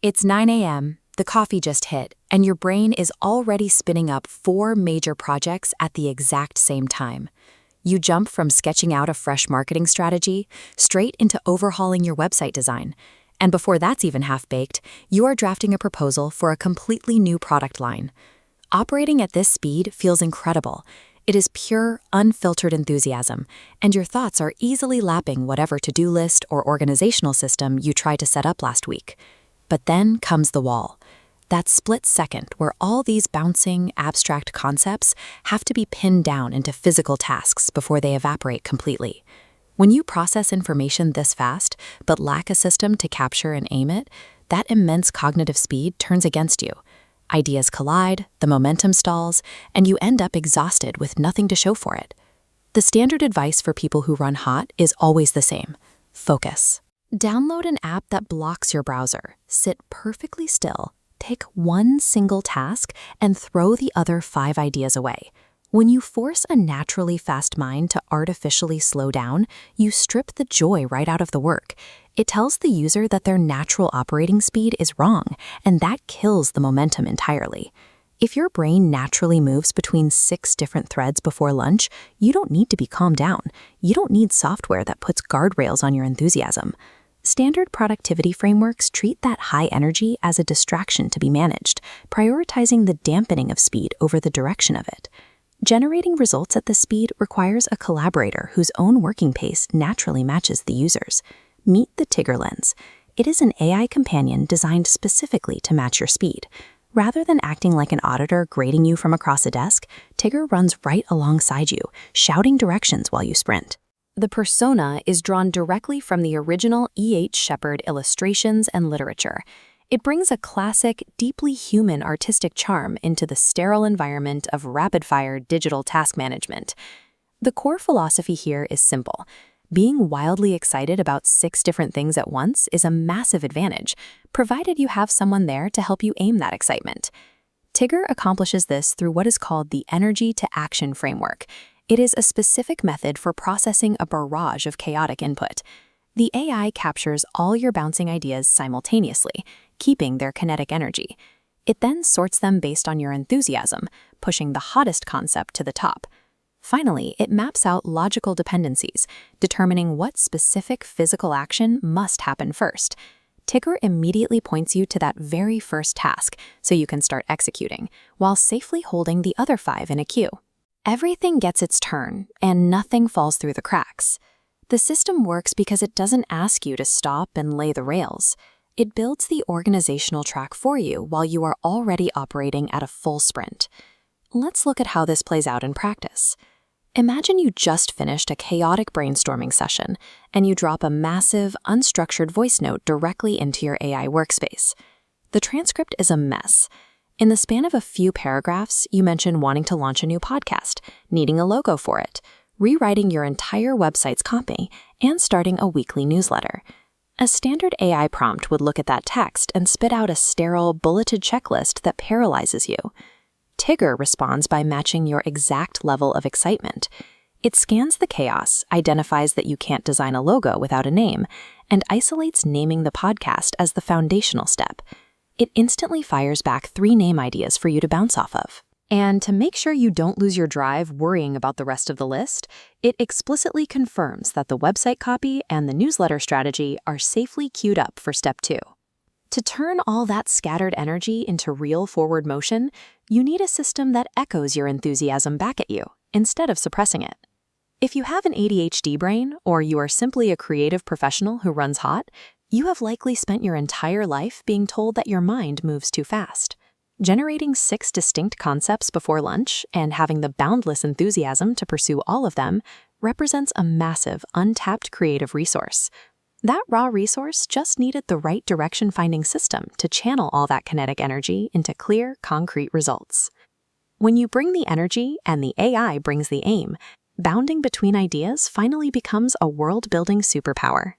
It's 9 a.m., the coffee just hit, and your brain is already spinning up 4 major projects at the exact same time. You jump from sketching out a fresh marketing strategy straight into overhauling your website design. And before that's even half-baked, you are drafting a proposal for a completely new product line. Operating at this speed feels incredible. It is pure, unfiltered enthusiasm, and your thoughts are easily lapping whatever to-do list or organizational system you tried to set up last week. But then comes the wall. That split second where all these bouncing, abstract concepts have to be pinned down into physical tasks before they evaporate completely. When you process information this fast, but lack a system to capture and aim it, that immense cognitive speed turns against you. Ideas collide, the momentum stalls, and you end up exhausted with nothing to show for it. The standard advice for people who run hot is always the same: focus. Download an app that blocks your browser, sit perfectly still, pick one single task, and throw the other 5 ideas away. When you force a naturally fast mind to artificially slow down, you strip the joy right out of the work. It tells the user that their natural operating speed is wrong, and that kills the momentum entirely. If your brain naturally moves between 6 different threads before lunch, you don't need to be calmed down. You don't need software that puts guardrails on your enthusiasm. Standard productivity frameworks treat that high energy as a distraction to be managed, prioritizing the dampening of speed over the direction of it. Generating results at this speed requires a collaborator whose own working pace naturally matches the user's. Meet the Tigger lens. It is an AI companion designed specifically to match your speed. Rather than acting like an auditor grading you from across a desk, Tigger runs right alongside you, shouting directions while you sprint. The persona is drawn directly from the original E.H. Shepard illustrations and literature. It brings a classic, deeply human artistic charm into the sterile environment of rapid-fire digital task management. The core philosophy here is simple. Being wildly excited about 6 different things at once is a massive advantage, provided you have someone there to help you aim that excitement. Tigger accomplishes this through what is called the energy-to-action framework. It is a specific method for processing a barrage of chaotic input. The AI captures all your bouncing ideas simultaneously, keeping their kinetic energy. It then sorts them based on your enthusiasm, pushing the hottest concept to the top. Finally, it maps out logical dependencies, determining what specific physical action must happen first. Tigger immediately points you to that very first task so you can start executing, while safely holding the other 5 in a queue. Everything gets its turn, and nothing falls through the cracks. The system works because it doesn't ask you to stop and lay the rails. It builds the organizational track for you while you are already operating at a full sprint. Let's look at how this plays out in practice. Imagine you just finished a chaotic brainstorming session, and you drop a massive, unstructured voice note directly into your AI workspace. The transcript is a mess. In the span of a few paragraphs, you mention wanting to launch a new podcast, needing a logo for it, rewriting your entire website's copy, and starting a weekly newsletter. A standard AI prompt would look at that text and spit out a sterile, bulleted checklist that paralyzes you. Tigger responds by matching your exact level of excitement. It scans the chaos, identifies that you can't design a logo without a name, and isolates naming the podcast as the foundational step. It instantly fires back 3 name ideas for you to bounce off of. And to make sure you don't lose your drive worrying about the rest of the list, it explicitly confirms that the website copy and the newsletter strategy are safely queued up for step 2. To turn all that scattered energy into real forward motion, you need a system that echoes your enthusiasm back at you, instead of suppressing it. If you have an ADHD brain, or you are simply a creative professional who runs hot, you have likely spent your entire life being told that your mind moves too fast. Generating 6 distinct concepts before lunch and having the boundless enthusiasm to pursue all of them represents a massive, untapped creative resource. That raw resource just needed the right direction-finding system to channel all that kinetic energy into clear, concrete results. When you bring the energy and the AI brings the aim, bounding between ideas finally becomes a world-building superpower.